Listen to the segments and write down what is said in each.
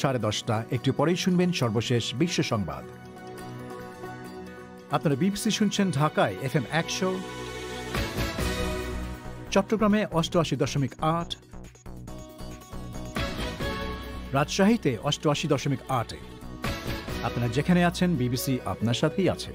10:30 একটু পরেই শুনবেন সর্বশেষ বিশ্ব সংবাদ। আপনারা বিবিসি শুনছেন ঢাকায় FM 100, চট্টগ্রামে 88.8, রাজশাহীতে 88.8। আপনারা যেখানে আছেন বিবিসি আপনার সাথেই আছে।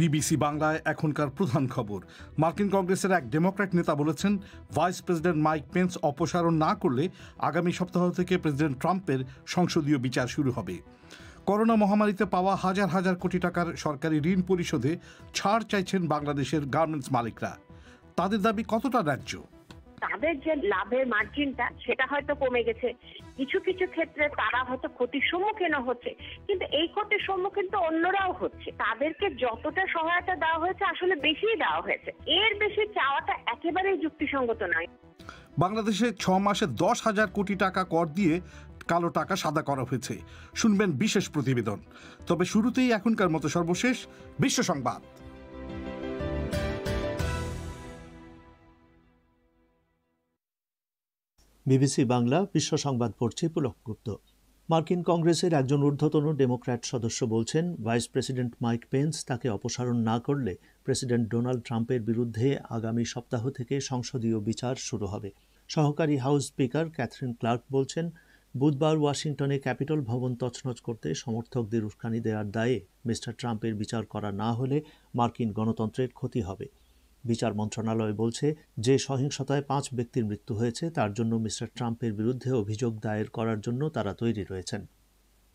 বিবিসি বাংলায় এখনকার প্রধান খবর। মার্কিন কংগ্রেসের এক ডেমোক্র্যাট নেতা বলেছেন, ভাইস প্রেসিডেন্ট মাইক পেন্স অপসারণ না করলে আগামী সপ্তাহ থেকে প্রেসিডেন্ট ট্রাম্পের সংসদীয় বিচার শুরু হবে। করোনা মহামারীতে পাওয়া হাজার হাজার কোটি টাকার সরকারি ঋণ পরিশোধে ছাড় চাইছেন বাংলাদেশের গার্মেন্টস মালিকরা। তাদের দাবি কতটা ন্যায্য? তাদের যে লাভের মার্জিনটা সেটা হয়তো কমে গেছে, কিছু কিছু ক্ষেত্রে তারা হয়তো ক্ষতির সম্মুখীন হচ্ছে, কিন্তু এই ক্ষতির সম্মুখীন তো অন্যরাও হচ্ছে। তাদেরকে যতটা সহায়তা দেওয়া হয়েছে আসলে বেশিই দেওয়া হয়েছে, এর বেশি চাওয়াটা একেবারেই যুক্তিসঙ্গত নয়। বাংলাদেশে 6 মাসে 10,000 কোটি টাকা কর দিয়ে কালো টাকা সাদা করা হয়েছে। শুনবেন বিশেষ প্রতিবেদন। তবে শুরুতেই এখনকার মতো সর্বশেষ বিশ্ব সংবাদ। বিবিসি বাংলা বিশ্ব সংবাদ পড়ছি পুলক গুপ্ত। মার্কিন কংগ্রেসের একজন ঊর্ধ্বতন ডেমোক্র্যাট সদস্য বলছেন, ভাইস প্রেসিডেন্ট মাইক পেন্স তাকে অপসারণ না করলে প্রেসিডেন্ট ডোনাল্ড ট্রাম্পের বিরুদ্ধে আগামী সপ্তাহ থেকে সংসদীয় বিচার শুরু হবে। সহকারী হাউস স্পিকার ক্যাথরিন ক্লার্ক বলছেন, বুধবার ওয়াশিংটনে ক্যাপিটল ভবন তছনছ করতে সমর্থকদের উস্কানি দেওয়ার দায়ে মিস্টার ট্রাম্পের বিচার করা না হলে মার্কিন গণতন্ত্রের ক্ষতি হবে। বিচার মন্ত্রণালয় বলছে, যে সহিংসতায় 5 ব্যক্তির মৃত্যু হয়েছে তার জন্য মিস্টার ট্রাম্পের বিরুদ্ধে অভিযোগ দায়ের করার জন্য তারা তৈরি রয়েছেন।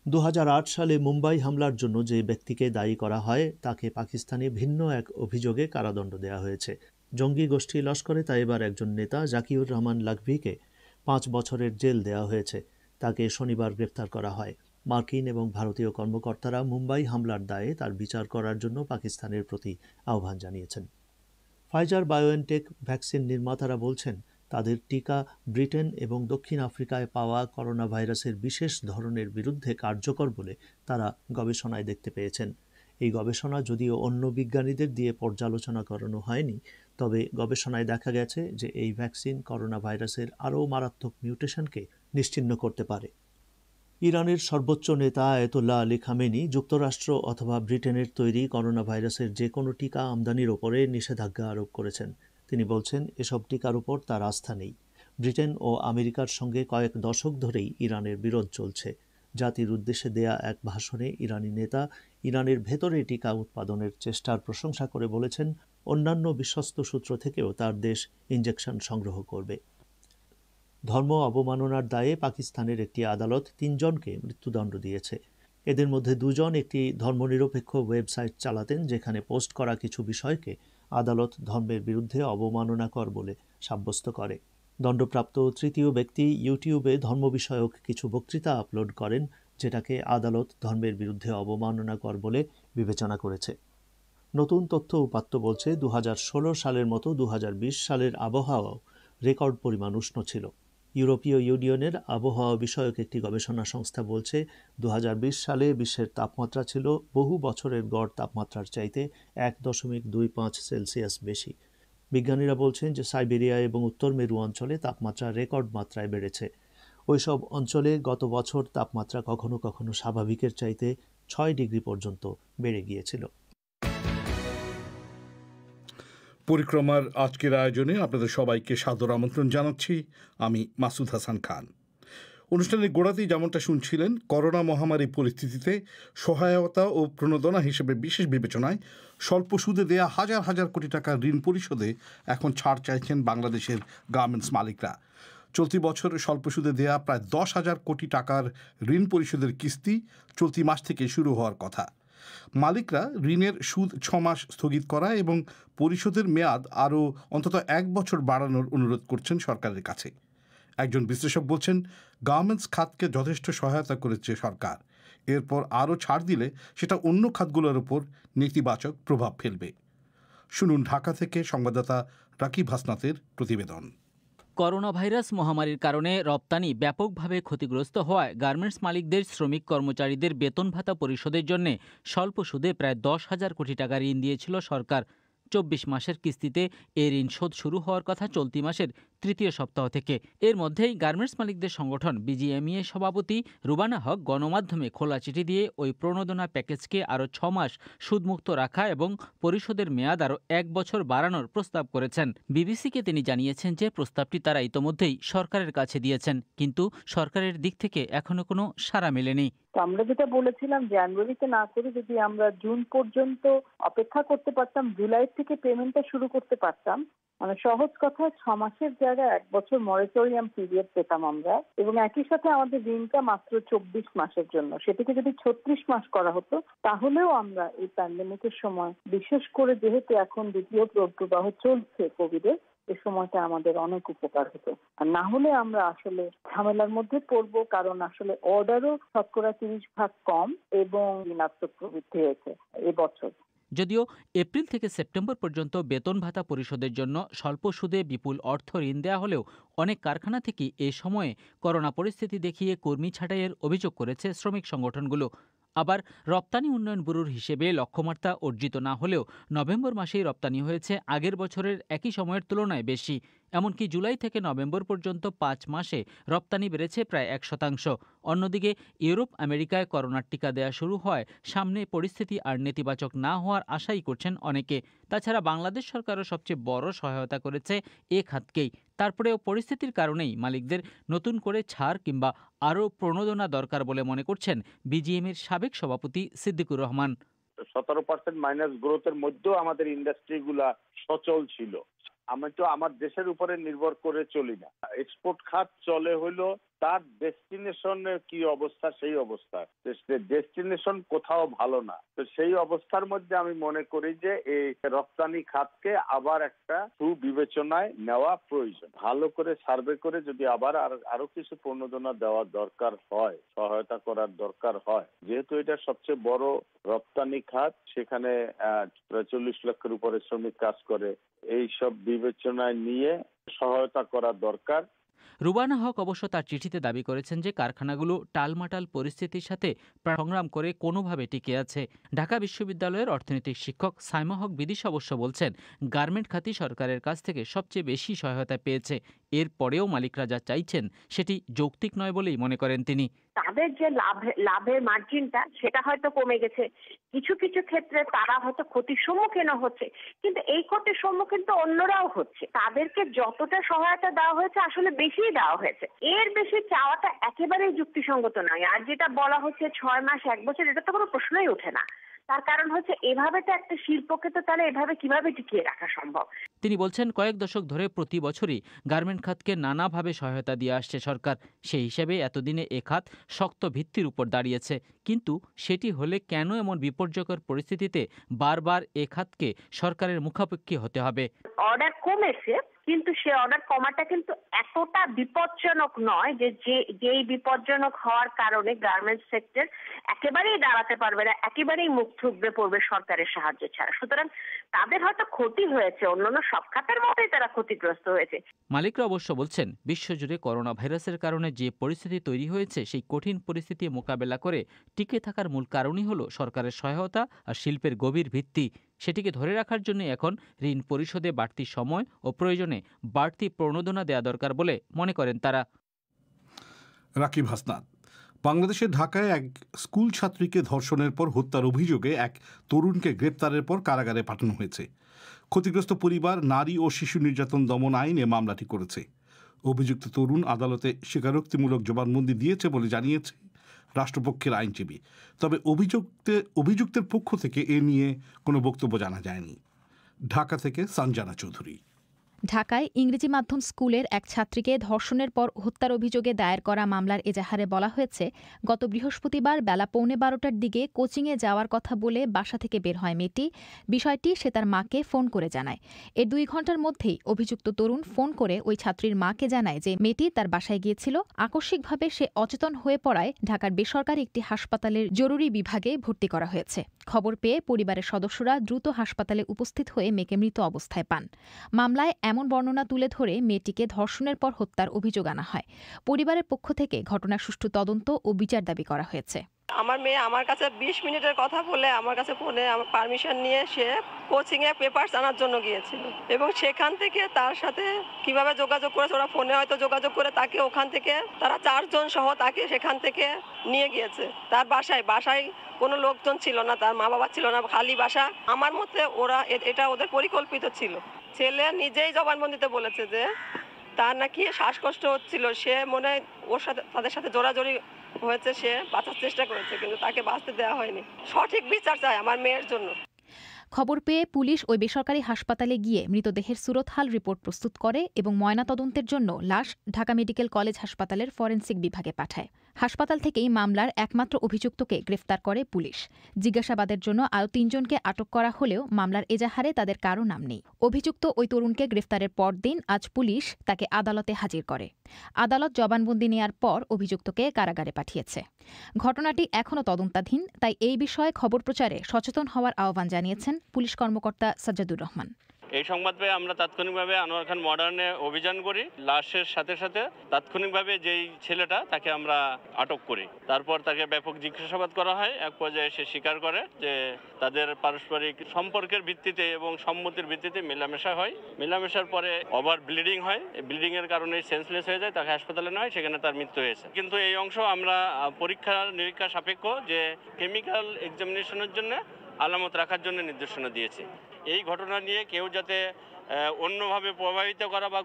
2008 সালে মুম্বাই হামলার জন্য যে ব্যক্তিকে দায়ী করা হয় তাকে পাকিস্তানে ভিন্ন এক অভিযোগে কারাদণ্ড দেওয়া হয়েছে। জঙ্গি গোষ্ঠী লস্করে তাইবার একজন নেতা জাকিউর রহমান লাখভিকে 5 বছরের জেল দেওয়া হয়েছে। তাকে শনিবার গ্রেফতার করা হয়। মার্কিন এবং ভারতীয় কর্মকর্তারা মুম্বাই হামলার দায়ে তার বিচার করার জন্য পাকিস্তানের প্রতি আহ্বান জানিয়েছেন। ফাইজার বায়োএনটেক ভ্যাকসিন নির্মাতারা বলছেন, তাদের টিকা ব্রিটেন এবং দক্ষিণ আফ্রিকায় পাওয়া করোনা ভাইরাসের বিশেষ ধরনের বিরুদ্ধে কার্যকর বলে তারা গবেষণায় দেখতে পেয়েছেন। এই গবেষণা যদিও অন্য বিজ্ঞানীদের দিয়ে পর্যালোচনা করানো হয়নি, তবে গবেষণায় দেখা গেছে যে এই ভ্যাকসিন করোনা ভাইরাসের আরও মারাত্মক মিউটেশনকে নিশ্চিহ্ন করতে পারে। ইরানের সর্বোচ্চ নেতা আয়াতুল্লাহ আলী খামেনি যুক্তরাষ্ট্র অথবা ব্রিটেনের তৈরি করোনা ভাইরাসের যে কোনো টিকা আমদানির ওপরে নিষেধাজ্ঞা আরোপ করেছেন। তিনি বলছেন, এসব টিকার উপর তার আস্থা নেই। ব্রিটেন ও আমেরিকার সঙ্গে কয়েক দশক ধরেই ইরানের বিরোধ চলছে। জাতির উদ্দেশ্যে দেয়া এক ভাষণে ইরানি নেতা ইরানের ভেতরে টিকা উৎপাদনের চেষ্টার প্রশংসা করে বলেছেন, অন্যান্য বিশ্বস্ত সূত্র থেকেও তার দেশ ইনজেকশন সংগ্রহ করবে। ধর্ম অবমাননার দায়ে পাকিস্তানের একটি আদালত 3 জনকে মৃত্যুদণ্ড দিয়েছে। এদের মধ্যে 2 জন একটি ধর্মনিরপেক্ষ ওয়েবসাইট চালাতেন, যেখানে পোস্ট করা কিছু বিষয়কে আদালত ধর্মের বিরুদ্ধে অবমাননাকর বলে সাব্যস্ত করে। দণ্ডপ্রাপ্ত তৃতীয় ব্যক্তি ইউটিউবে ধর্ম বিষয়ক কিছু বক্তৃতা আপলোড করেন, যেটাকে আদালত ধর্মের বিরুদ্ধে অবমাননাকর বলে বিবেচনা করেছে। নতুন তথ্য উপাত্ত বলছে, 2016 সালের মতো 2020 সালের আবহাওয়াও রেকর্ড পরিমাণ উষ্ণ ছিল। ইউরোপীয় ইউনিয়নের আবহাওয়া বিষয়ক একটি গবেষণা সংস্থা বলছে, 2020 সালে বিশ্বের তাপমাত্রা ছিল বহু বছরের গড় তাপমাত্রার চাইতে 1.25 সেলসিয়াস বেশি। বিজ্ঞানীরা বলছেন যে সাইবেরিয়া এবং উত্তর মেরু অঞ্চলে তাপমাত্রা রেকর্ড মাত্রায় বেড়েছে। ওইসব অঞ্চলে গত বছর তাপমাত্রা কখনো কখনো স্বাভাবিকের চাইতে 6 ডিগ্রি পর্যন্ত বেড়ে গিয়েছিল। পরিক্রমার আজকের আয়োজনে আপনাদের সবাইকে সাদর আমন্ত্রণ জানাচ্ছি। আমি মাসুদ হাসান খান। অনুষ্ঠানের গোড়াতেই যেমনটা শুনছিলেন, করোনা মহামারী পরিস্থিতিতে সহায়তা ও প্রণোদনা হিসেবে বিশেষ বিবেচনায় স্বল্প সুদে দেয়া হাজার হাজার কোটি টাকার ঋণ পরিশোধে এখন ছাড় চাইছেন বাংলাদেশের গার্মেন্টস মালিকরা। চলতি বছর স্বল্প সুদে দেয়া প্রায় 10,000 কোটি টাকার ঋণ পরিশোধের কিস্তি চলতি মাস থেকে শুরু হওয়ার কথা। মালিকরা ঋণের সুদ 6 মাস স্থগিত করা এবং পরিশোধের মেয়াদ আরও অন্তত 1 বছর বাড়ানোর অনুরোধ করছেন সরকারের কাছে। একজন বিশ্লেষক বলছেন, গার্মেন্টস খাতকে যথেষ্ট সহায়তা করেছে সরকার। এরপর আরও ছাড় দিলে সেটা অন্য খাতগুলোর উপর নেতিবাচক প্রভাব ফেলবে। শুনুন ঢাকা থেকে সংবাদদাতা রাকিব হাসনাতের প্রতিবেদন। করোনা ভাইরাস মহামারীর কারণে রপ্তানি ব্যাপকভাবে ক্ষতিগ্রস্ত হওয়ায় গার্মেন্টস মালিকদের শ্রমিক কর্মচারীদের বেতন ভাতা পরিশোধের জন্য স্বল্প সুদে প্রায় 10,000 কোটি টাকা ঋণ দিয়েছিল সরকার। 24 মাসের কিস্তিতে এই ঋণ শোধ শুরু হওয়ার কথা চলতি মাসের তৃতীয় সপ্তাহ থেকে। এর মধ্যেই গার্মেন্টস মালিকদের সংগঠন বিজিএমইএ সভাপতি রুবানা হক গণমাধ্যমে খোলা চিঠি দিয়ে ওই প্রণোদনা প্যাকেজকে আরও 6 মাস সুদমুক্ত রাখা এবং পরিশোধের মেয়াদ আরও 1 বছর বাড়ানোর প্রস্তাব করেছেন। বিবিসিকে তিনি জানিয়েছেন যে প্রস্তাবটি তারা ইতোমধ্যেই সরকারের কাছে দিয়েছেন, কিন্তু সরকারের দিক থেকে এখনো কোনো সাড়া মেলেনি। আমরা যেটা বলেছিলাম, জানুয়ারিতে না করে যদি আমরা জুন পর্যন্ত অপেক্ষা করতে পারতাম, জুলাই থেকে পেমেন্টটা শুরু করতে পারতাম, মানে সহজ কথা 6 মাসের জায়গায় 1 বছর মরিটোরিয়াম পিরিয়ড পেতাম আমরা, এবং একই সাথে আমাদের ঋণটা মাত্র 24 মাসের জন্য, সেটাকে যদি 36 মাস করা হতো তাহলেও আমরা এই প্যান্ডেমিকের সময়, বিশেষ করে যেহেতু এখন দ্বিতীয় প্রবাহ চলছে কোভিডের, এই সময়টা আমাদের অনেক উপকার হতো। আর না হলে আমরা আসলে ঝামেলার মধ্যে পড়বো, কারণ আসলে অর্ডারও শতকরা 30% কম এবং ঋণাত্মক প্রবৃদ্ধি হয়েছে এবছর। যদিও এপ্রিল থেকে সেপ্টেম্বর পর্যন্ত বেতন ভাতা পরিশোধের জন্য স্বল্প সুদে বিপুল অর্থ ঋণ দেওয়া হলেও অনেক কারখানা থেকে এ সময়ে করোনা পরিস্থিতি দেখিয়ে কর্মী ছাঁটাইয়ের অভিযোগ করেছে শ্রমিক সংগঠনগুলো। আবার রপ্তানি উন্নয়ন ব্যুরোর হিসেবে লক্ষ্যমাত্রা অর্জিত না হলেও নভেম্বর মাসেই রপ্তানি হয়েছে আগের বছরের একই সময়ের তুলনায় বেশি। এমনকি জুলাই থেকে নভেম্বর পর্যন্ত 5 মাসে রপ্তানি বেড়েছে প্রায় 1%। অন্যদিকে ইউরোপ আমেরিকায় করোনার টিকা দেয়া শুরু হয় সামনে পরিস্থিতি আর নেতিবাচক না হওয়ার আশাই করছেন অনেকে। তাছাড়া বাংলাদেশ সরকারও সবচেয়ে বড় সহায়তা করেছে এ খাতকেই। তারপরেও পরিস্থিতির কারণেই মালিকদের নতুন করে ছাড় কিংবা আরও প্রণোদনা দরকার বলে মনে করছেন বিজিএমের সাবেক সভাপতি সিদ্দিকুর রহমান। 17% মাইনাস গ্রোথের মধ্যেও আমাদের ইন্ডাস্ট্রিগুলা সচল ছিল। আমি তো আমার দেশের উপরে নির্ভর করে চলি না। এক্সপোর্ট খাত চলে হইলো তার ডেস্টিনেশনের কি অবস্থা, সেই অবস্থা। ডেস্টিনেশন কোথাও ভালো না, তো সেই অবস্থার মধ্যে আমি মনে করি যে এই রপ্তানি খাতকে আবার একটা সুবিবেচনায় নেওয়া প্রয়োজন। ভালো করে সার্ভে করে যদি আবার আরো কিছু প্রণোদনা দেওয়ার দরকার হয়, সহায়তা করার দরকার হয়, যেহেতু এটা সবচেয়ে বড় রপ্তানি খাত, সেখানে প্রায় 40 লক্ষের উপরে শ্রমিক কাজ করে, এই সব বিবেচনায় নিয়ে সহায়তা করা দরকার। রুবানা হক অবশ্য তার চিঠিতে দাবি করেছেন যে কারখানাগুলো টালমাটাল পরিস্থিতির সাথে সংগ্রাম করে কোনোভাবে টিকে আছে। ঢাকা বিশ্ববিদ্যালয়ের অর্থনৈতিক শিক্ষক সাইমা হক বিদিশ অবশ্য বলছেন, গার্মেন্ট খাতই সরকারের কাছ থেকে সবচেয়ে বেশি সহায়তা পেয়েছে। এরপরেও মালিকরা যা চাইছেন সেটি যৌক্তিক নয় বলেই মনে করেন তিনি। তাদের যে লাভের মার্জিনটা সেটা হয়তো কমে গেছে, কিছু কিছু ক্ষেত্রে তারা হয়তো ক্ষতির সম্মুখীন হচ্ছে, কিন্তু এই ক্ষতির সম্মুখীন তো অন্যরাও হচ্ছে। তাদেরকে যতটা সহায়তা দেওয়া হয়েছে আসলে বেশি দেওয়া হয়েছে, এর বেশি চাওয়াটা একেবারেই যুক্তিসঙ্গত নয়। আর যেটা বলা হচ্ছে 6 মাস 1 বছর, এটা তো কোনো প্রশ্নই ওঠে না। তার কারণ হচ্ছে এভাবে তো একটা শিল্পকে তো তাহলে এভাবে কিভাবে টিকিয়ে রাখা সম্ভব। তিনি বলছেন, কয়েক দশক ধরে প্রতি বছরই গার্মেন্ট খাতকে নানাভাবে সহায়তা দিয়ে আসছে সরকার। সেই হিসেবে এতদিনে এ খাত শক্ত ভিত্তির উপর দাঁড়িয়েছে, কিন্তু সেটি হলে কেন এমন বিপর্যয়কর পরিস্থিতিতে বারবার এ খাতকে সরকারের মুখাপেক্ষী হতে হবে? অর্ডার কমেছে, কিন্তু সে অর্ডার কমাটা কিন্তু এতটা বিপজ্জনক নয় যে যেই বিপজ্জনক হওয়ার কারণে গার্মেন্টস সেক্টর একেবারেই দাঁড়াতে পারবে না, একেবারেই মুখ থুবড়ে পড়বে সরকারের সাহায্য ছাড়া। সুতরাং তাদের হয়তো ক্ষতি হয়েছে, অন্যান্য সব খাতের মতোই তারা ক্ষতিগ্রস্ত হয়েছে। মালিকরা অবশ্য বলছেন, বিশ্বজুড়ে করোনা ভাইরাসের কারণে যে পরিস্থিতি তৈরি হয়েছে, সেই কঠিন পরিস্থিতি মোকাবেলা করে টিকে থাকার মূল কারণই হলো সরকারের সহায়তা আর শিল্পের গভীর ভিত্তি। সেটিকে ধরে রাখার জন্য এখন ঋণ পরিশোধে বাড়তি সময় ও প্রয়োজনে বাড়তি প্রণোদনা দেওয়া দরকার বলে মনে করেন তারা। রাকিব হাসনাত। বাংলাদেশের ঢাকায় এক স্কুল ছাত্রীকে ধর্ষণের পর হত্যার অভিযোগে এক তরুণকে গ্রেপ্তারের পর কারাগারে পাঠানো হয়েছে। ক্ষতিগ্রস্ত পরিবার নারী ও শিশু নির্যাতন দমন আইনে মামলাটি করেছে। অভিযুক্ত তরুণ আদালতে স্বীকারোক্তিমূলক জবানবন্দি দিয়েছে বলে জানিয়েছে রাষ্ট্রপক্ষের আইনজীবী। তবে অভিযুক্তের পক্ষ থেকে এ নিয়ে কোনো বক্তব্য জানা যায়নি। ঢাকা থেকে সঞ্জনা চৌধুরী। ঢাকায় ইংরেজি মাধ্যম স্কুলের এক ছাত্রীকে ধর্ষণের পর হত্যার অভিযোগে দায়ের করা মামলার এজাহারে বলা হয়েছে, গত বৃহস্পতিবার বেলা 11:15টার দিকে কোচিংয়ে যাওয়ার কথা বলে বাসা থেকে বের হয় মেয়েটি। বিষয়টি সে তার মাকে ফোন করে জানায়। এর 2 ঘণ্টার মধ্যেই অভিযুক্ত তরুণ ফোন করে ওই ছাত্রীর মাকে জানায় যে মেয়েটি তার বাসায় গিয়েছিল। আকস্মিকভাবে সে অচেতন হয়ে পড়ায় ঢাকার বেসরকারি একটি হাসপাতালের জরুরি বিভাগে ভর্তি করা হয়েছে। খবর পেয়ে পরিবারের সদস্যরা দ্রুত হাসপাতালে উপস্থিত হয়ে মেয়েকে মৃত অবস্থায় পান। মামলায় এমন বর্ণনা তুলে ধরে মেয়েটিকে ধর্ষণের পর হত্যার অভিযোগ আনা হয়। পরিবারের পক্ষ থেকে ঘটনার সুষ্ঠু তদন্ত ও বিচার দাবি করা হয়েছে। আমার মেয়ে আমার কাছে 20 মিনিটের কথা বলে আমার কাছে ফোনে আমার পারমিশন নিয়ে সে কোচিং এ পেপারস আনার জন্য গিয়েছিল এবং সেখান থেকে তার সাথে কিভাবে যোগাযোগ করেছে, ওরা ফোনে হয়তো যোগাযোগ করে তাকে ওখান থেকে তারা 4 জন সহ তাকে সেখান থেকে নিয়ে গিয়েছে তার বাসায় কোনো লোকজন ছিল না, তার মা বাবা ছিল না, খালি বাসা। আমার মতে ওরা এটা ওদের পরিকল্পিত ছিল। ছেলে নিজেই জবানবন্দিতে বলেছে যে তার নাকি শ্বাসকষ্ট হচ্ছিল, সে মনে হয় ওর সাথে তাদের সাথে জোরাজোরি হয়েছে, সে বাঁচার চেষ্টা করেছে কিন্তু তাকে বাঁচতে দেওয়া হয়নি। সঠিক বিচার চাই আমার মেয়ের জন্য। খবর পেয়ে পুলিশ ওই বেসরকারি হাসপাতালে গিয়ে মৃতদেহের সুরতহাল রিপোর্ট প্রস্তুত করে এবং ময়নাতদন্তের জন্য লাশ ঢাকা মেডিকেল কলেজ হাসপাতালের ফরেনসিক বিভাগে পাঠায়। হাসপাতাল থেকেই মামলার একমাত্র অভিযুক্তকে গ্রেফতার করে পুলিশ। জিজ্ঞাসাবাদের জন্য আরও 3 জনকে আটক করা হলেও মামলার এজাহারে তাদের কারও নাম নেই। অভিযুক্ত ওই তরুণকে গ্রেফতারের পরদিন আজ পুলিশ তাকে আদালতে হাজির করে। আদালত জবানবন্দি নেয়ার পর অভিযুক্তকে কারাগারে পাঠিয়েছে। ঘটনাটি এখনও তদন্তাধীন, তাই এই বিষয়ে খবর প্রচারে সচেতন হওয়ার আহ্বান জানিয়েছেন পুলিশ কর্মকর্তা সাজ্জাদুর রহমান। এই সংবাদ পেয়ে আমরা তাৎক্ষণিকভাবে আনোয়ার খান মডার্নে অভিযান করি। লাশের সাথে সাথে তাৎক্ষণিকভাবে যেই ছেলেটা তাকে আমরা আটক করি। তারপর তাকে ব্যাপক জিজ্ঞাসাবাদ করা হয়। এক পর্যায়ে সে স্বীকার করে যে তাদের পারস্পরিক সম্পর্কের ভিত্তিতে এবং সম্মতির ভিত্তিতে মেলামেশা হয়। মেলামেশার পরে ওভার ব্লিডিং হয়। ব্লিডিং এর কারণে সেন্সলেস হয়ে যায়, তাকে হাসপাতালে নেওয়া হয়, সেখানে তার মৃত্যু হয়েছে। কিন্তু এই অংশ আমরা পরীক্ষা নিরীক্ষা সাপেক্ষ যে কেমিক্যাল এক্সামিনেশনের জন্য আলামত রাখার জন্য নির্দেশনা দিয়েছে। এই ঘটনা নিয়ে কেউ যাতে অন্যভাবে প্রভাবিত করা বা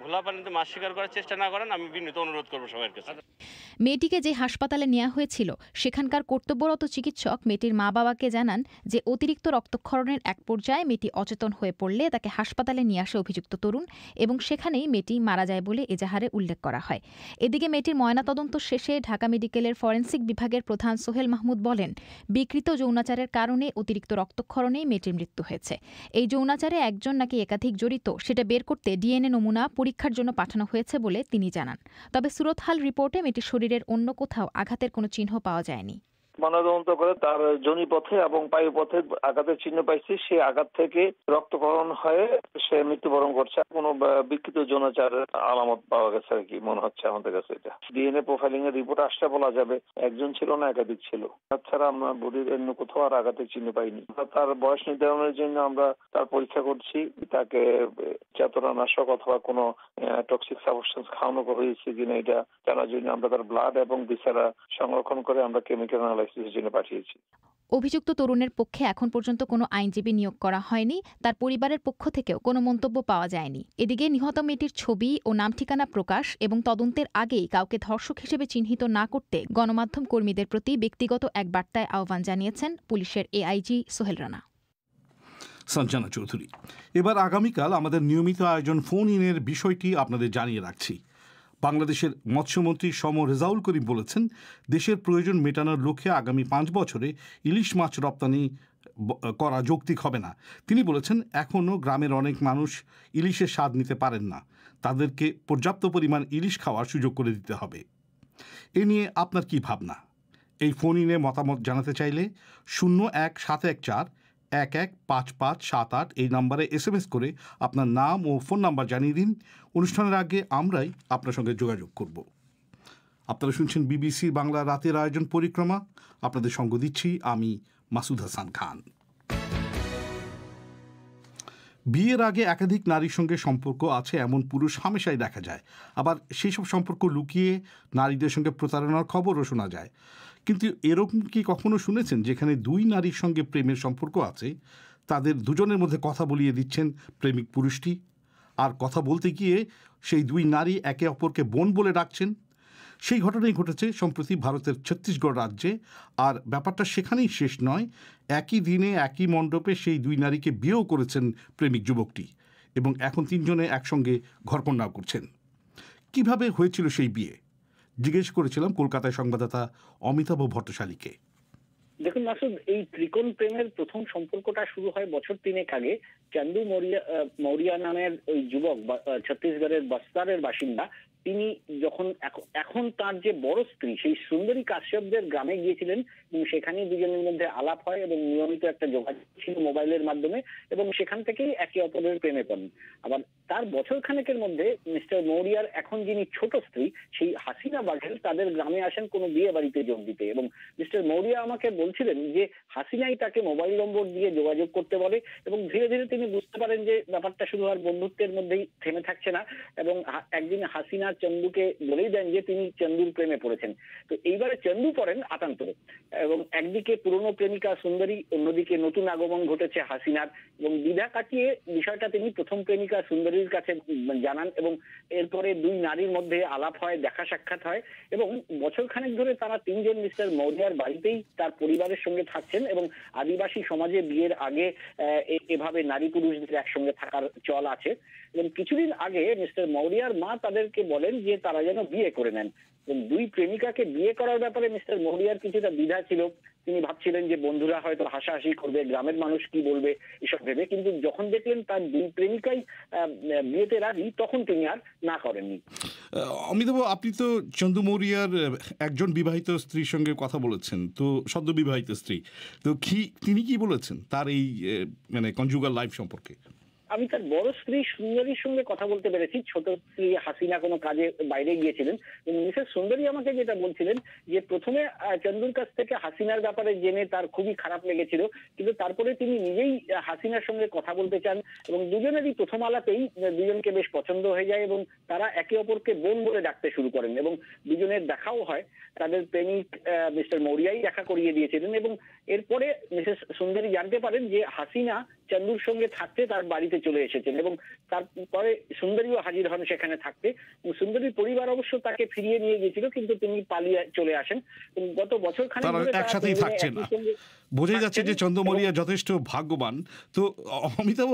ঘোলা পানিতে মাছ শিকার করার চেষ্টা না করেন, আমি বিনীত অনুরোধ করবো সবার কাছে। মেয়েটিকে যে হাসপাতালে নেওয়া হয়েছিল সেখানকার কর্তব্যরত চিকিৎসক মেয়েটির মা বাবাকে জানান যে অতিরিক্ত রক্তক্ষরণের এক পর্যায়ে মেয়েটি অচেতন হয়ে পড়লে তাকে হাসপাতালে নিয়ে আসে অভিযুক্ত তরুণ এবং সেখানেই মেয়েটি মারা যায় বলে এজাহারে উল্লেখ করা হয়। এদিকে মেয়েটির ময়নাতদন্ত শেষে ঢাকা মেডিকেলের ফরেনসিক বিভাগের প্রধান সোহেল মাহমুদ বলেন, বিকৃত যৌনাচারের কারণে অতিরিক্ত রক্তক্ষরণেই মেয়েটির মৃত্যু হয়েছে। এই যৌনাচারে একজন নাকি একাধিক জড়িত সেটা বের করতে ডিএনএ নমুনা পরীক্ষার জন্য পাঠানো হয়েছে বলে তিনি জানান। তবে সুরতহাল রিপোর্টে মেয়েটির শরীরের অন্য কোথাও আঘাতের কোনো চিহ্ন পাওয়া যায়নি। ময়নাতদন্ত করে তার যোনিপথে এবং পায়ুপথে আঘাতের চিহ্ন পাইছি। সেই আঘাত থেকে রক্তক্ষরণ হয়ে সে মৃত্যুবরণ করছে। কোনো বিকৃত যৌনাচারের আলামত পাওয়া গেছে আর কি মনে হচ্ছে আমাদের কাছে। এটা ডিএনএ প্রোফাইলিং এর রিপোর্ট আসলে বলা যাবে একজন ছিল না একাধিক ছিল। তাছাড়া আমরা বডির অন্য কোথাও আর আঘাতের চিহ্ন পাইনি। তার বয়স নির্ধারণের জন্য আমরা তার পরীক্ষা করছি। তাকে চেতনানাশক অথবা কোনো টক্সিক সাবস্টেন্স খাওয়ানো হয়েছে কিনা এটা জানার জন্য আমরা তার ব্লাড এবং বিচারা সংরক্ষণ করে আমরা কেমিক্যাল অ্যানালাইসিসের জন্য পাঠিয়েছি। অভিযুক্ত তরুণের পক্ষে এখন পর্যন্ত কোনো আইনজীবী নিয়োগ করা হয়নি। তার পরিবারের পক্ষ থেকেও কোনো মন্তব্য পাওয়া যায়নি। এদিকে নিহত মেয়েটির ছবি ও নাম ঠিকানা প্রকাশ এবং তদন্তের আগেই কাউকে ধর্ষক হিসেবে চিহ্নিত না করতে গণমাধ্যম কর্মীদের প্রতি ব্যক্তিগত এক বার্তায় আহ্বান জানিয়েছেন পুলিশের এআইজি সোহেল রানা। সঞ্জনা চৌধুরী। এবার আগামীকাল আমাদের নিয়মিত আয়োজন ফোন ইনের বিষয়টি আপনাদের জানিয়ে রাখছি। বাংলাদেশের মৎস্যমন্ত্রী সম রেজাউল করিম বলেছেন, দেশের প্রয়োজন মেটানোর লক্ষ্যে আগামী 5 বছরে ইলিশ মাছ রপ্তানি করা যৌক্তিক হবে না। তিনি বলেছেন, এখনও গ্রামের অনেক মানুষ ইলিশের স্বাদ নিতে পারেন না, তাদেরকে পর্যাপ্ত পরিমাণ ইলিশ খাওয়ার সুযোগ করে দিতে হবে। এ নিয়ে আপনার কি ভাবনা? এই ফোন ইনে মতামত জানাতে চাইলে 0171115578 এই নম্বরে SMS করে আপনার নাম ও ফোন নাম্বার জানিয়ে দিন। অনুষ্ঠানের আগে আমরাই আপনার সঙ্গে যোগাযোগ করব। আপনারা শুনছেন বিবিসি বাংলা রাতের আয়োজন পরিক্রমা। আপনাদের সঙ্গ দিচ্ছি আমি মাসুদ হাসান খান। বিয়ের আগে একাধিক নারীর সঙ্গে সম্পর্ক আছে এমন পুরুষ হামেশাই দেখা যায়। আবার সেই সব সম্পর্ক লুকিয়ে নারীদের সঙ্গে প্রতারণার খবরও শোনা যায়। কিন্তু এরকম কি কখনো শুনেছেন যেখানে 2 নারীর সঙ্গে প্রেমের সম্পর্ক আছে, তাদের দুজনের মধ্যে কথা বলিয়ে দিচ্ছেন প্রেমিক পুরুষটি, আর কথা বলতে গিয়ে সেই 2 নারী একে অপরকে বোন বলে ডাকছেন? সেই ঘটনাই ঘটেছে সম্প্রতি ভারতের ছত্তিশগড় রাজ্যে। আর ব্যাপারটা সেখানেই শেষ নয়, একই দিনে একই মণ্ডপে সেই 2 নারীকে বিয়েও করেছেন প্রেমিক যুবকটি এবং এখন 3 জনে একসঙ্গে ঘরকন্যাও করছেন। কিভাবে হয়েছিল সেই বিয়ে জিজ্ঞেস করেছিলাম কলকাতায় সংবাদদাতা অমিতাভ ভট্টশালীকে। দেখুন মাসুদ, এই ত্রিকোণ প্রেমের প্রথম সম্পর্কটা শুরু হয় বছর 3 আগে। চান্দু মৌরিয়া নামের ওই যুবক ছত্তিশগড়ের বস্তারের বাসিন্দা, তিনি যখন এখন তার যে বড় স্ত্রী সেই সুন্দরী কাশ্যপদের গ্রামে গিয়েছিলেন এবং সেখানে দুজনের মধ্যে আলাপ হয় এবং নিয়মিত একটা যোগাযোগ ছিল মোবাইলের মাধ্যমে এবং সেখান থেকেই একে অপরের প্রেমে পড়েন। আবার তার বছর খানেকের মধ্যে মিস্টার মৌরিয়ার এখন যিনি ছোট স্ত্রী সেই হাসিনা বাঘেল তাদের গ্রামে আসেন কোনো বিয়ে বাড়িতে যোগ দিতে এবং মিস্টার মৌরিয়া আমাকে বলছিলেন যে হাসিনাই তাকে মোবাইল নম্বর দিয়ে যোগাযোগ করতে বলে এবং ধীরে ধীরে তিনি বুঝতে পারেন যে ব্যাপারটা শুধু আর বন্ধুত্বের মধ্যেই থেমে থাকছে না এবং একদিন হাসিনা চন্দুকে বলেই দেন যে তিনি চন্দুর প্রেমে পড়েছেন। তো এইবারে চন্দু পড়েন আতান্তরে এবং একদিকে পুরনো প্রেমিকা সুন্দরী, অন্যদিকে নতুন আগমন ঘটেছে হাসিনার এবং দ্বিধা কাটিয়ে বিষয়টা তিনি প্রথম প্রেমিকা সুন্দরীর কাছে জানান এবং এরপরে দুই নারীর মধ্যে আলাপ হয়, দেখা সাক্ষাৎ হয় এবং বছর খানেক ধরে তারা তিনজন মিস্টার মৌরিয়ার বাড়িতেই তার পরিবারের সঙ্গে থাকছেন এবং আদিবাসী সমাজে বিয়ের আগে এভাবে নারী পুরুষদের একসঙ্গে থাকার চল আছে এবং কিছুদিন আগে মিস্টার মৌরিয়ার মা তাদেরকে বলেন যে তারা যেন বিয়ে করে নেন এবং দুই প্রেমিকাকে বিয়ে করার ব্যাপারে মিস্টার মৌরিয়ার কিছুটা দ্বিধা ছিল। তিনি ভাবছিলেন যে বন্ধুরা হয়তো হাসাহাসি করবে, গ্রামের মানুষ কি বলবে এসব ভেবে, কিন্তু যখন দেখলেন তার দুই প্রেমিকাই বিয়েতে রাজি তখন তিনি আর না করেননি। অমিতাভ, আপনি তো চন্দু মৌরিয়ার একজন বিবাহিত স্ত্রীর সঙ্গে কথা বলেছেন, তো সদ্য বিবাহিত স্ত্রী, তো তিনি কি বলেছেন তার এই মানে কনজুগাল লাইফ সম্পর্কে? আমি তার বড় স্ত্রী সুন্দরীর সঙ্গে কথা বলতে পেরেছি। ছোট স্ত্রী হাসিনা কোনো কাজে বাইরে গিয়েছিলেন। মিসেস সুন্দরী আমাকে যেটা বলছিলেন যে প্রথমে চন্দুর কাছ থেকে হাসিনার ব্যাপারে জেনে তার খুবই খারাপ লেগেছিল, কিন্তু তারপরে তিনি নিজেই হাসিনার সঙ্গে কথা বলতে চান এবং দুজনেরই প্রথম আলাপেই দুজনকে বেশ পছন্দ হয়ে যায় এবং তারা একে অপরকে বোন বলে ডাকতে শুরু করেন এবং দুজনের দেখাও হয়। তাদের প্রেমিক মিস্টার মৌরিয়াই দেখা করিয়ে দিয়েছিলেন এবং এরপরে মিসেস সুন্দরী জানতে পারেন যে হাসিনা চন্দুর সঙ্গে থাকতে তার বাড়িতে চলে এসেছেন এবং তারপরে সুন্দরীও হাজির হন সেখানে থাকতে। সুন্দরীর পরিবার অবশ্য তাকে ফিরিয়ে নিয়ে গিয়েছিল, কিন্তু তিনি পালিয়ে চলে আসেন। গত বছর খানেক ধরে একসাথেই থাকছেন না। বোঝাই যাচ্ছে যে চন্দু মৌরিয়া যথেষ্ট ভাগ্যবান। তো অমিতাভ,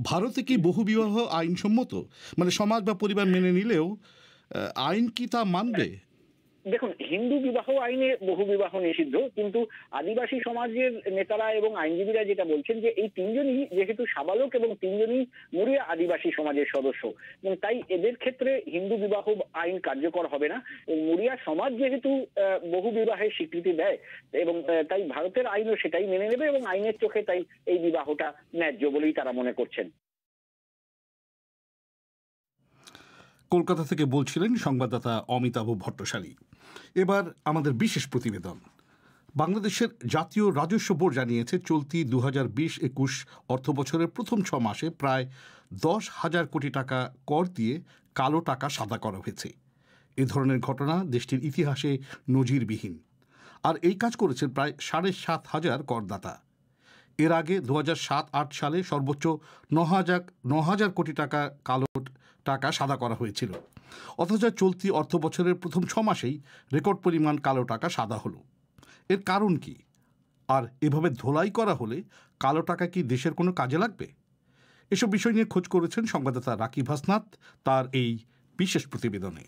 ভারতে কি বহু বিবাহ আইনসম্মত? মানে সমাজ বা পরিবার মেনে নিলেও আইন কি তা মানবে? দেখুন, হিন্দু বিবাহ আইনে বহু বিবাহ নিষিদ্ধ, কিন্তু আদিবাসী সমাজের নেতারা এবং আইনজীবীরা যেটা বলছেন যে এই তিনজনই যেহেতু সাবালক এবং তিনজনই মরিয়া আদিবাসী সমাজের সদস্য এবং তাই এদের ক্ষেত্রে হিন্দু বিবাহ আইন কার্যকর হবে না এবং মরিয়া সমাজ যেহেতু বহু বিবাহের স্বীকৃতি দেয় এবং তাই ভারতের আইনও সেটাই মেনে নেবে এবং আইনের চোখে তাই এই বিবাহটা ন্যায্য বলেই তারা মনে করছেন। কলকাতা থেকে বলছিলেন সংবাদদাতা অমিতাভ ভট্টশালী। এবার আমাদের বিশেষ প্রতিবেদন। বাংলাদেশের জাতীয় রাজস্ব বোর্ড জানিয়েছে চলতি 2020-21 অর্থবছরের প্রথম 6 মাসে প্রায় 10,000 কোটি টাকা কর দিয়ে কালো টাকা সাদা করা হয়েছে। এ ধরনের ঘটনা দেশটির ইতিহাসে নজিরবিহীন। আর এই কাজ করেছেন প্রায় 7,500 করদাতা। এর আগে 2007-8 সালে সর্বোচ্চ 9,000 কোটি টাকা কালো টাকা সাদা করা হয়েছিল। অথচ চলতি অর্থ বছরের প্রথম 6 মাসেই রেকর্ড পরিমাণ কালো টাকা সাদা হলো। এর কারণ কি? আর এভাবে ধোলাই করা হলে কালো টাকা কি দেশের কোনো কাজে লাগবে? এসব বিষয় নিয়ে খোঁজ করেছেন সংবাদদাতা রাকিব হাসনাত তার এই বিশেষ প্রতিবেদনে।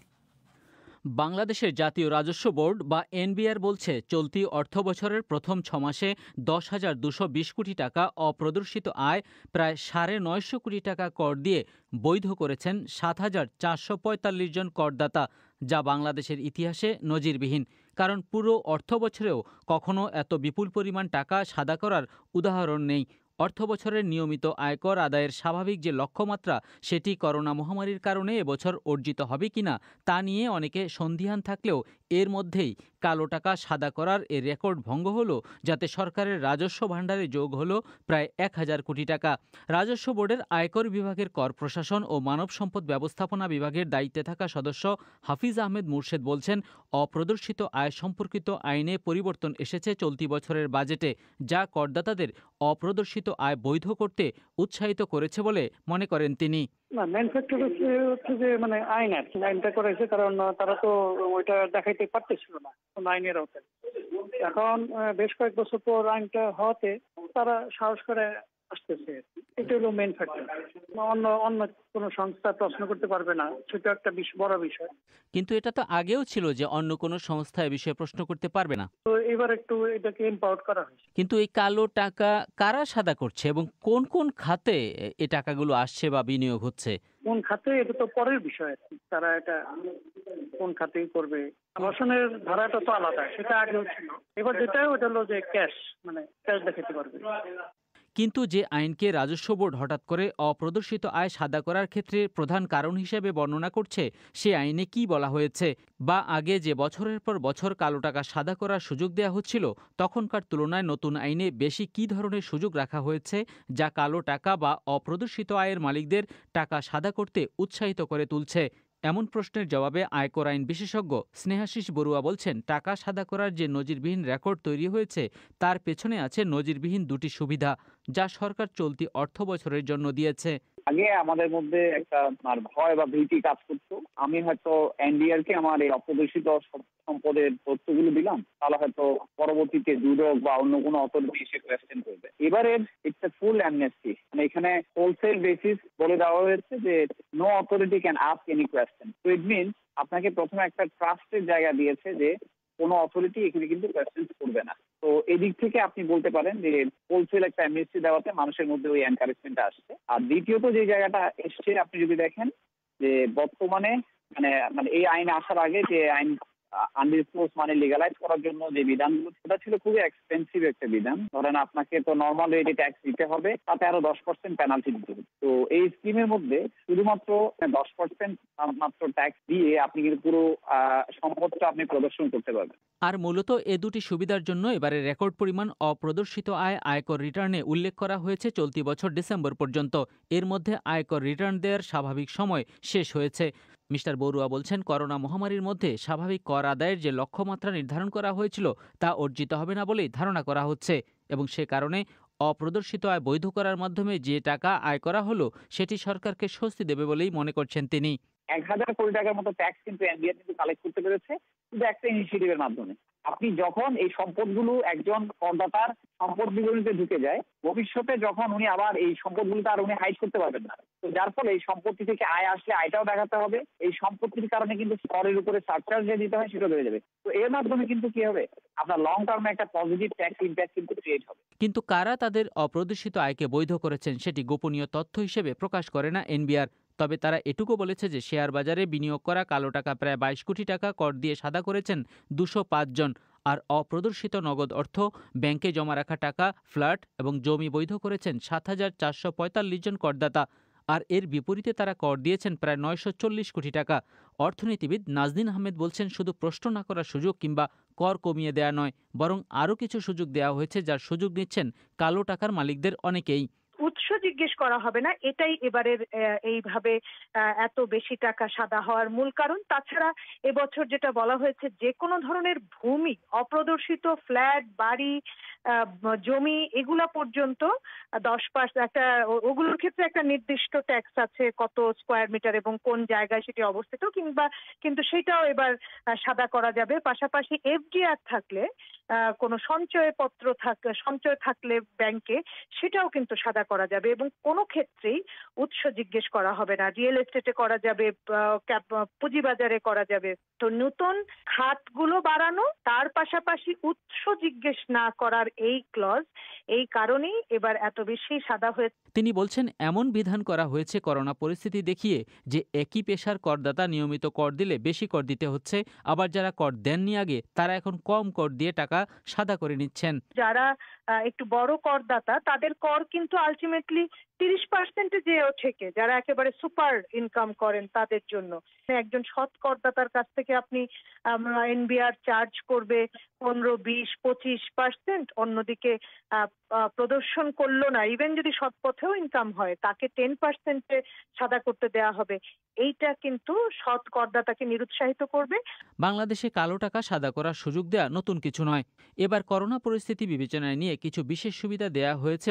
বাংলাদেশের জাতীয় রাজস্ব বোর্ড বা এনবিআর বলছে চলতি অর্থবছরের প্রথম 6 মাসে 10,220 কোটি টাকা অপ্রদর্শিত আয় প্রায় 950 কোটি টাকা কর দিয়ে বৈধ করেছেন 7,445 জন করদাতা, যা বাংলাদেশের ইতিহাসে নজিরবিহীন। কারণ পুরো অর্থবছরেও কখনো এত বিপুল পরিমাণ টাকা সাদা করার উদাহরণ নেই। অর্থবছরের নিয়মিত আয়কর আদায়ের স্বাভাবিক যে লক্ষ্যমাত্রা, সেটি করোনা মহামারীর কারণে এবছর অর্জিত হবে কিনা তা নিয়ে অনেকে সন্দিহান থাকলেও এর মধ্যেই কালো টাকা সাদা করার এ রেকর্ড ভঙ্গ হলো, যাতে সরকারের রাজস্ব ভাণ্ডারে যোগ হলো প্রায় 1,000 কোটি টাকা। রাজস্ব বোর্ডের আয়কর বিভাগের কর প্রশাসন ও মানব সম্পদ ব্যবস্থাপনা বিভাগের দায়িত্বে থাকা সদস্য হাফিজ আহমেদ মুর্শেদ বলছেন, অপ্রদর্শিত আয় সম্পর্কিত আইনে পরিবর্তন এসেছে চলতি বছরের বাজেটে, যা করদাতাদের অপ্রদর্শিত আয় বৈধ করতে উৎসাহিত করেছে বলে মনে করেন তিনি। না, মেন ফ্যাক্টর হচ্ছে যে মানে আইনটা করেছে, কারণ তারা তো ওইটা দেখাইতে পারতেছিল না কোন আইনের আওতায়। এখন বেশ কয়েক বছর পর আইনটা হওয়াতে তারা সাহস করে আসতেছে। এটা হলো মেন ফ্যাক্টর। অন্য কোনো সংস্থা প্রশ্ন করতে পারবে না, সেটা একটা বড় বিষয়। কিন্তু এটা তো আগেও ছিল যে অন্য কোনো সংস্থা এ বিষয়ে প্রশ্ন করতে পারবে না। তো এবার একটু এটাকে এম্পাওয়ার করা হয়েছে। কিন্তু এই কালো টাকা কারা সাদা করছে এবং কোন কোন খাতে এই টাকাগুলো আসছে বা বিনিয়োগ হচ্ছে? কোন খাতে, এটা তো পরের বিষয় আর কি। তারা এটা কোন খাতেই করবে, আবাসনের ধারাটা তো আলাদা, সেটা আগেও ছিল। এবার যেটা ওটা হলো যে ক্যাশ, মানে ক্যাশ দেখাতে পারবে। কিন্তু যে আইনকে রাজস্ব বোর্ড হঠাৎ করে অপ্রদর্শিত আয় সাদা করার ক্ষেত্রে প্রধান কারণ হিসেবে বর্ণনা করছে, সে আইনে কি বলা হয়েছে, বা আগে যে বছরের পর বছর কালো টাকা সাদা করার সুযোগ দেওয়া হচ্ছিল তখনকার তুলনায় নতুন আইনে বেশি কী ধরনের সুযোগ রাখা হয়েছে যা কালো টাকা বা অপ্রদর্শিত আয়ের মালিকদের টাকা সাদা করতে উৎসাহিত করে তুলছে। এমন প্রশ্নের জবাবে আয়কর আইন বিশেষজ্ঞ স্নেহাশিস বড়ুয়া বলছেন, টাকা সাদা করার যে নজিরবিহীন রেকর্ড তৈরি হয়েছে তার পেছনে আছে নজিরবিহীন দুটি সুবিধা যা সরকার চলতি অর্থ বছরের জন্য দিয়েছে। আগে আমাদের মধ্যে একটা ভয় বা ভীতি কাজ করতো। আমি হয়তো এনবিআর কে আমার এই অপ্রদর্শিত সম্পদের তথ্যগুলো দিলাম, তাহলে হয়তো পরবর্তীতে দুদক বা অন্য কোনো অথরিটি এসে কোয়েশ্চেন করবে। এবারের ইটস এ ফুল অ্যামনেস্টি, মানে এখানে হোলসেল বেসিস বলে দেওয়া হয়েছে যে no authority can ask any question. তো ইট মিনস আপনাকে প্রথমে একটা ট্রাস্টের জায়গা দিয়েছে যে কোনো অথরিটি এখানে কিন্তু কোয়েশ্চেন করবে না। তো এই দিক থেকে আপনি বলতে পারেন যে হোলসেল একটা অ্যামনেস্টি দেওয়াতে মানুষের মধ্যে ওই এনকারেজমেন্টটা আসছে। আর দ্বিতীয়ত যে জায়গাটা এসছে, আপনি যদি দেখেন যে বর্তমানে মানে এই আইন আসার আগে যে আইন আনডিসক্লোজ মানে লিগালাইজ করার জন্য যে বিধানগুলো, সেটা ছিল খুবই এক্সপেন্সিভ একটা বিধান। ধরেন আপনাকে তো নর্মাল রেটে ট্যাক্স দিতে হবে, তাতে আরো 10% পেনাল্টি দিতে হবে। তো এই স্কিমের মধ্যে শুধুমাত্র 10% মাত্র ট্যাক্স দিয়ে আপনি কিন্তু পুরো সম্পদটা আপনি প্রদর্শন করতে পারবেন। আর মূলত এ দুটি সুবিধার জন্য এবারে রেকর্ড পরিমাণ অপ্রদর্শিত আয় আয়কর রিটার্নে উল্লেখ করা হয়েছে চলতি বছর ডিসেম্বর পর্যন্ত। এর মধ্যে আয়কর রিটার্ন দেওয়ার স্বাভাবিক সময় শেষ হয়েছে। মিস্টার বড়ুয়া বলছেন, করোনা মহামারীর মধ্যে স্বাভাবিক কর আদায়ের যে লক্ষ্যমাত্রা নির্ধারণ করা হয়েছিল তা অর্জিত হবে না বলেই ধারণা করা হচ্ছে, এবং সে কারণে অপ্রদর্শিত আয় বৈধ করার মাধ্যমে যে টাকা আয় করা হলো সেটি সরকারকে স্বস্তি দেবে বলেই মনে করছেন তিনি। 1000 কোটি টাকার মতো ট্যাক্স কিন্তু এনবিআর কিন্তু কালেক্ট করতে পেরেছে শুধু একটা ইনিশিয়েটিভের মাধ্যমে। আপনি যখন এই সম্পদগুলো একজন করদাতার সম্পদ বিবরণীতে ঢুকে যায়, ভবিষ্যতে যখন উনি আবার এই সম্পদগুলো আর উনি হাইড করতে পারবেন না। তো যার ফলে এই সম্পত্তি থেকে আয় আসলে আয়টাও দেখাতে হবে। এই সম্পত্তির কারণে কিন্তু করের উপরে সারচার্জ যে দিতে হয় সেটা বেড়ে যাবে। তো এর মাধ্যমে কিন্তু কি হবে, আপনার লং টার্মে একটা পজিটিভ ট্যাক্স ইম্প্যাক্ট কিন্তু ক্রিয়েট হবে। কিন্তু কারা তাদের অপ্রদর্শিত আয়কে বৈধ করেছেন সেটি গোপনীয় তথ্য হিসেবে প্রকাশ করে না এনবিআর। তবে তারা এটুকু বলেছে যে শেয়ার বাজারে বিনিয়োগ করা কালো টাকা প্রায় 22 কোটি টাকা কর দিয়ে সাদা করেছেন 205 জন। আর অপ্রদর্শিত নগদ অর্থ, ব্যাংকে জমা রাখা টাকা, ফ্ল্যাট এবং জমি বৈধ করেছেন 7,445 জন করদাতা। আর এর বিপরীতে তারা কর দিয়েছেন প্রায় 940 কোটি টাকা। অর্থনীতিবিদ নাজনীন আহমেদ বলছেন, শুধু প্রশ্ন না করার সুযোগ কিংবা কর কমিয়ে দেয়া নয়, বরং আরও কিছু সুযোগ দেওয়া হয়েছে যার সুযোগ নিচ্ছেন কালো টাকার মালিকদের অনেকেই। উৎস জিজ্ঞেস করা হবে না, এটাই এবারের এইভাবে এত বেশি টাকা সাদা হওয়ার মূল কারণ। তাছাড়া এবছর যেটা বলা হয়েছে, যে কোনো ধরনের ভূমি, অপ্রদর্শিত ফ্ল্যাট, বাড়ি, জমি, এগুলা পর্যন্ত 10% একটা, ওগুলোর ক্ষেত্রে একটা নির্দিষ্ট ট্যাক্স আছে, কত স্কোয়ার মিটার এবং কোন জায়গায় সেটি অবস্থিত, কিন্তু সেটাও এবার সাদা করা যাবে। পাশাপাশি এফডিআর থাকলে, কোনো সঞ্চয় থাকলে ব্যাংকে, সেটাও কিন্তু সাদা করা যাবে এবং কোনো ক্ষেত্রেই উৎস জিজ্ঞেস করা হবে না। রিয়েল এস্টেটে করা যাবে, পুঁজিবাজারে করা যাবে। তো নতুন খাতগুলো বাড়ানো, তার পাশাপাশি উৎস জিজ্ঞেস না করার এই ক্লজ, এই কারণেই এবার এত বেশি সাদা হয়েছে। তিনি বলছেন, এমন বিধান করা হয়েছে করোনা পরিস্থিতি দেখিয়ে যে একই পেশার করদাতা নিয়মিত কর দিলে বেশি কর দিতে হচ্ছে, আবার যারা কর দেননি আগে তারা এখন কম কর দিয়ে টাকা সাদা করে নিচ্ছেন। যারা একটু বড় করদাতা, তাদের কর কিন্তু আলটিমেটলি 30% যেও থেকে, যারা একেবারে সুপার ইনকাম করেন তাদের জন্য। একজন সৎ করদাতার কাছ থেকে আপনি এনবিআর চার্জ করবে 15, 20, 25%, অন্যদিকে প্রদর্শন করলো না, ইভেন যদি সৎ পথেও ইনকাম হয়, তাকে 10% সাদা করতে দেয়া হবে। এইটা কিন্তু সৎ করদাতাকে নিরুৎসাহিত করবে। বাংলাদেশে কালো টাকা সাদা করার সুযোগ দেয়া নতুন কিছু নয়। এবার করোনা পরিস্থিতি বিবেচনায় নিয়ে কিছু বিশেষ সুবিধা দেয়া হয়েছে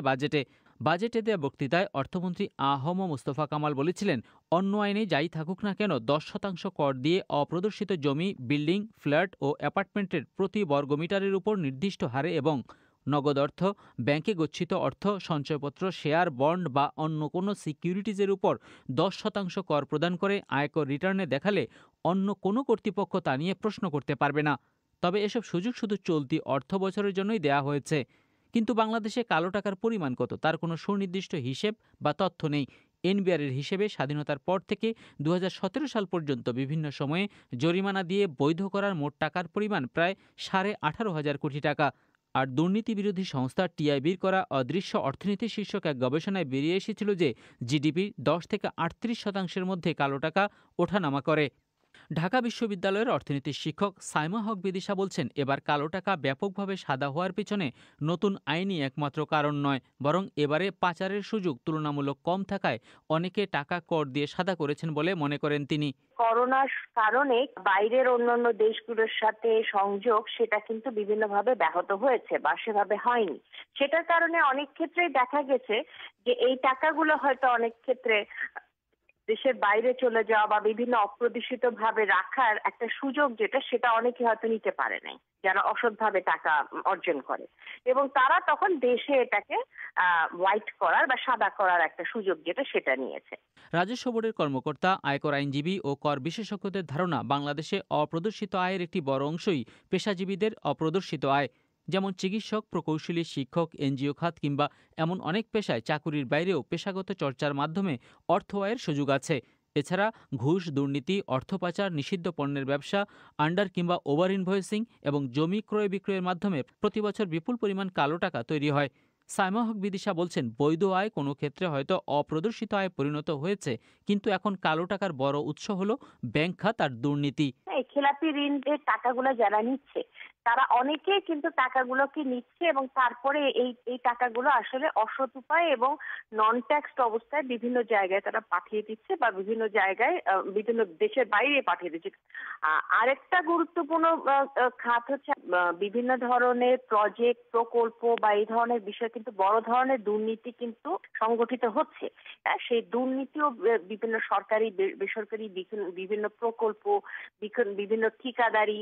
বাজেটে দেয়া বক্তৃতায় অর্থমন্ত্রী আ.হ.ম মুস্তফা কামাল বলেছিলেন, অন্য আইনে যাই থাকুক না কেন 10% কর দিয়ে অপ্রদর্শিত জমি, বিল্ডিং, ফ্ল্যাট ও অ্যাপার্টমেন্টের প্রতি বর্গমিটারের উপর নির্দিষ্ট হারে এবং নগদ অর্থ, ব্যাংকে গচ্ছিত অর্থ, সঞ্চয়পত্র, শেয়ার, বন্ড বা অন্য কোনো সিকিউরিটিজের উপর 10% কর প্রদান করে আয়কর রিটার্নে দেখালে অন্য কোনো কর্তৃপক্ষ তা নিয়ে প্রশ্ন করতে পারবে না। তবে এসব সুযোগ শুধু চলতি অর্থ বছরের জন্যই দেয়া হয়েছে। কিন্তু বাংলাদেশে কালো টাকার পরিমাণ কত তার কোনো সুনির্দিষ্ট হিসেব বা তথ্য নেই। এনবিআরের হিসেবে স্বাধীনতার পর থেকে 2017 সাল পর্যন্ত বিভিন্ন সময়ে জরিমানা দিয়ে বৈধ করার মোট টাকার পরিমাণ প্রায় 18,500 কোটি টাকা। আর দুর্নীতি বিরোধী সংস্থা টিআইবির করা অদৃশ্য অর্থনীতি শীর্ষক এক গবেষণায় বেরিয়ে এসেছিল যে জিডিপির 10 থেকে 38% মধ্যে কালো টাকা ওঠানামা করে। ঢাকা বিশ্ববিদ্যালয়ের অর্থনীতির শিক্ষক সাইমা হক বিদিশা বলছেন, এবার কালো টাকা ব্যাপকভাবে সাদা হওয়ার পেছনে নতুন আইনই একমাত্র কারণ নয়, বরং এবারে পাচারের সুযোগ তুলনামূলক কম থাকায় অনেকে টাকা কর দিয়ে সাদা করেছেন বলে মনে করেন তিনি। করোনার কারণে বাইরের অন্যান্য দেশগুলোর সাথে সংযোগ সেটা কিন্তু বিভিন্নভাবে ব্যাহত হয়েছে বা সেভাবে হয়নি। সেটার কারণে অনেক ক্ষেত্রেই দেখা গেছে যে এই টাকাগুলো হয়তো অনেক ক্ষেত্রে দেশের বাইরে চলে যাওয়া বা বিভিন্ন অপ্রদর্শিত ভাবে রাখার একটা সুযোগ যেটা সেটা অনেকে হয়তো নিতে পারে নাই, যারা অসৎভাবে টাকা অর্জন করে, এবং তারা তখন দেশে এটাকে হোয়াইট করার বা সাদা করার একটা সুযোগ যেটা সেটা নিয়েছে। রাজস্ব বোর্ডের কর্মকর্তা, আয়কর আইনজীবী ও কর বিশেষজ্ঞদের ধারণা, বাংলাদেশে অপ্রদর্শিত আয়ের একটি বড় অংশই পেশাজীবীদের অপ্রদর্শিত আয়। যেমন চিকিৎসক, প্রকৌশলী, শিক্ষক, এনজিও খাত কিংবা এমন অনেক পেশায় চাকুরির বাইরেও পেশাগত চর্চার মাধ্যমে অর্থ আয়ের সুযোগ আছে। এছাড়া ঘুষ, দুর্নীতি, অর্থ পাচার, নিষিদ্ধ পণ্যের ব্যবসা, আন্ডার কিংবা ওভার ইনভয়েসিং এবং জমি ক্রয় বিক্রয়ের মাধ্যমে প্রতিবছর বিপুল পরিমাণ কালো টাকা তৈরি হয়। সাইমা হক বিদিশা বলছেন, বৈধ আয় কোনো ক্ষেত্রে হয়তো অপ্রদর্শিত আয় পরিণত হয়েছে, কিন্তু এখন কালো টাকার বড় উৎস হলো ব্যাংক খাত আর দুর্নীতি। খেলাপি ঋণের টাকাগুলো যারা নিচ্ছে তারা অনেকেই কিন্তু টাকাগুলোকে নিচ্ছে এবং তারপরে এই টাকাগুলো আসলে অসৎ উপায় এবং নন ট্যাক্সড অবস্থায় বিভিন্ন জায়গায় তারা পাঠিয়ে দিচ্ছে বা বিভিন্ন জায়গায় বিভিন্ন দেশের বাইরে পাঠিয়ে দিচ্ছে। আরেকটা গুরুত্বপূর্ণ খাত হচ্ছে বিভিন্ন ধরনের প্রজেক্ট, প্রকল্প বা এই ধরনের বিষয় কিন্তু বড় ধরনের দুর্নীতি কিন্তু সংগঠিত হচ্ছে। সেই দুর্নীতিও বিভিন্ন সরকারি, বেসরকারি বিভিন্ন প্রকল্প, বিভিন্ন ঠিকাদারি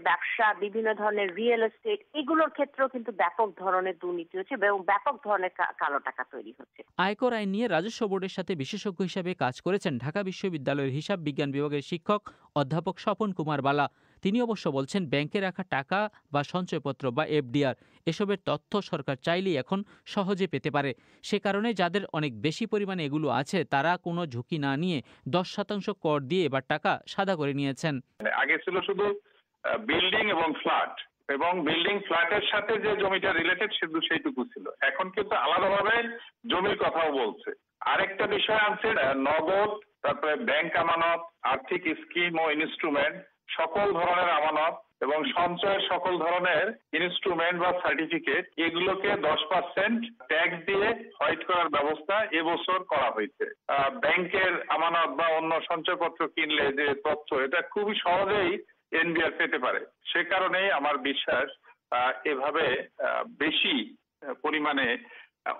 ব্যবসা, বিভিন্ন ধরনের রিয়েল এস্টেট, এগুলোর ক্ষেত্রেও কিন্তু ব্যাপক ধরনের দুর্নীতি হচ্ছে এবং ব্যাপক ধরনের কালো টাকা তৈরি হচ্ছে। আয়কর আইন নিয়ে রাজস্ব বোর্ডের সাথে বিশেষজ্ঞ হিসাবে কাজ করেছেন ঢাকা বিশ্ববিদ্যালয়ের হিসাব বিজ্ঞান বিভাগের শিক্ষক অধ্যাপক স্বপন কুমার বালা। তিনি অবশ্য বলছেন, ব্যাংকে রাখা টাকা বা সঞ্চয়পত্র বা এফডিআর এসবের তথ্য সরকার চাইলেই এখন সহজে পেতে পারে। সে কারণে যাদের অনেক বেশি পরিমাণে এগুলো আছে তারা কোনো ঝুঁকি না নিয়ে 10% কর দিয়ে এবার টাকা সাদা করে নিয়েছেন। আগে ছিল শুধু বিল্ডিং এবং ফ্ল্যাট, এবং বিল্ডিং ফ্ল্যাটের সাথে যে জমিটা রিলেটেড শুধু সেইটুকু ছিল। এখন কিন্তু আলাদাভাবে জমির কথাও বলছে। আরেকটা বিষয় আছে, নগদ, তারপরে ব্যাংক আমানত, আর্থিক স্কিম ও ইনস্ট্রুমেন্ট, সকল ধরনের আমানত এবং সঞ্চয়ের সকল ধরনের ইনস্ট্রুমেন্ট বা সার্টিফিকেট, এগুলোকে 10% ট্যাক্স দিয়ে হোয়াইট করার ব্যবস্থা এবছর করা হয়েছে। ব্যাংকের আমানত বা অন্য সঞ্চয়পত্র কিনলে যে তথ্য, এটা খুবই সহজেই এনবিআর পেতে পারে। সে কারণেই আমার বিশ্বাস এভাবে বেশি পরিমাণে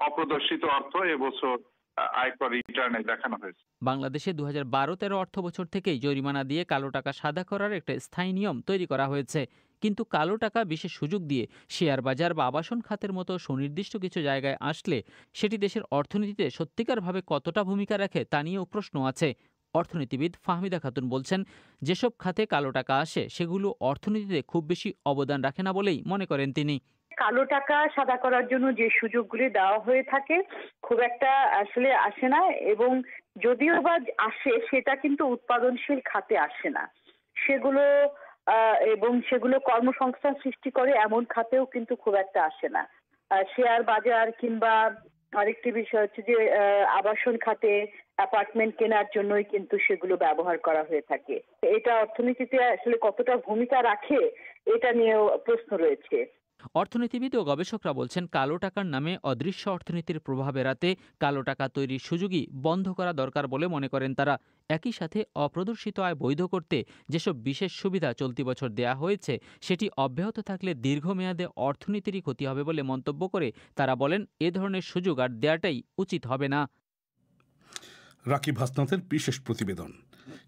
অপ্রদর্শিত অর্থ এবছর আয়কর রিটার্নে দেখানো হয়েছে। বাংলাদেশে 2012-13 অর্থ বছর থেকেই জরিমানা দিয়ে কালো টাকা সাদা করার একটা স্থায়ী নিয়ম তৈরি করা হয়েছে। কিন্তু কালো টাকা বিশেষ সুযোগ দিয়ে শেয়ার বাজার বা আবাসন খাতের মতো সুনির্দিষ্ট কিছু জায়গায় আসলে সেটি দেশের অর্থনীতিতে সত্যিকারভাবে কতটা ভূমিকা রাখে তা নিয়েও প্রশ্ন আছে। অর্থনীতিবিদ ফাহমিদা খাতুন বলছেন, যেসব খাতে কালো টাকা আসে সেগুলো অর্থনীতিতে খুব বেশি অবদান রাখে না বলেই মনে করেন তিনি। কালো টাকা সাদা করার জন্য যে সুযোগগুলি দেওয়া হয়ে থাকে খুব একটা আসলে আসে না, এবং যদিও বা আসে সেটা কিন্তু উৎপাদনশীল খাতে আসে না। সেগুলো কর্মসংস্থান সৃষ্টি করে এমন খাতেও কিন্তু খুব একটা আসে না। শেয়ার বাজার কিংবা আরেকটি বিষয় হচ্ছে যে আবাসন খাতে অ্যাপার্টমেন্ট কেনার জন্যই কিন্তু সেগুলো ব্যবহার করা হয়ে থাকে। এটা অর্থনীতিতে আসলে কতটা ভূমিকা রাখে এটা নিয়েও প্রশ্ন রয়েছে। অর্থনীতিবিদ ও গবেষকরা বলছেন, কালো টাকার নামে অদৃশ্য অর্থনীতির প্রভাব এড়াতে কালো টাকা তৈরির সুযোগই বন্ধ করা দরকার বলে মনে করেন তারা। একই সাথে অপ্রদর্শিত আয় বৈধ করতে যেসব বিশেষ সুবিধা চলতি বছর দেয়া হয়েছে সেটি অব্যাহত থাকলে দীর্ঘমেয়াদে অর্থনীতিরই ক্ষতি হবে বলে মন্তব্য করে তারা বলেন, এ ধরনের সুযোগ আর দেয়াটাই উচিত হবে না। রাকিব হাসনাতের বিশেষ প্রতিবেদন।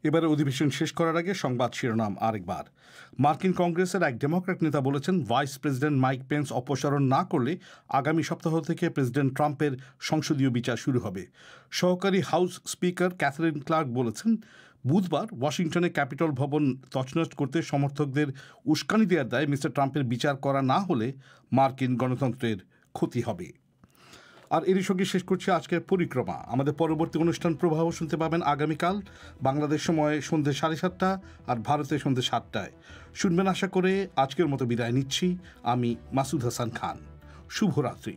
এবারে অধিবেশন শেষ করার আগে সংবাদ শিরোনাম আরেকবার। মার্কিন কংগ্রেসের এক ডেমোক্র্যাট নেতা বলেছেন, ভাইস প্রেসিডেন্ট মাইক পেন্স অপসারণ না করলে আগামী সপ্তাহ থেকে প্রেসিডেন্ট ট্রাম্পের সংসদীয় বিচার শুরু হবে। সহকারী হাউস স্পিকার ক্যাথরিন ক্লার্ক বলেছেন, বুধবার ওয়াশিংটনে ক্যাপিটল ভবন তছনছ করতে সমর্থকদের উস্কানি দেওয়ার দায়ে মিস্টার ট্রাম্পের বিচার করা না হলে মার্কিন গণতন্ত্রের ক্ষতি হবে। আর এরই সঙ্গে শেষ করছি আজকের পরিক্রমা। আমাদের পরবর্তী অনুষ্ঠান প্রবাহ শুনতে পাবেন আগামীকাল বাংলাদেশ সময় সন্ধ্যে 7:30 আর ভারতে সন্ধ্যে 7টায়। শুনবেন আশা করে। আজকের মতো বিদায় নিচ্ছি আমি মাসুদ হাসান খান। শুভরাত্রি।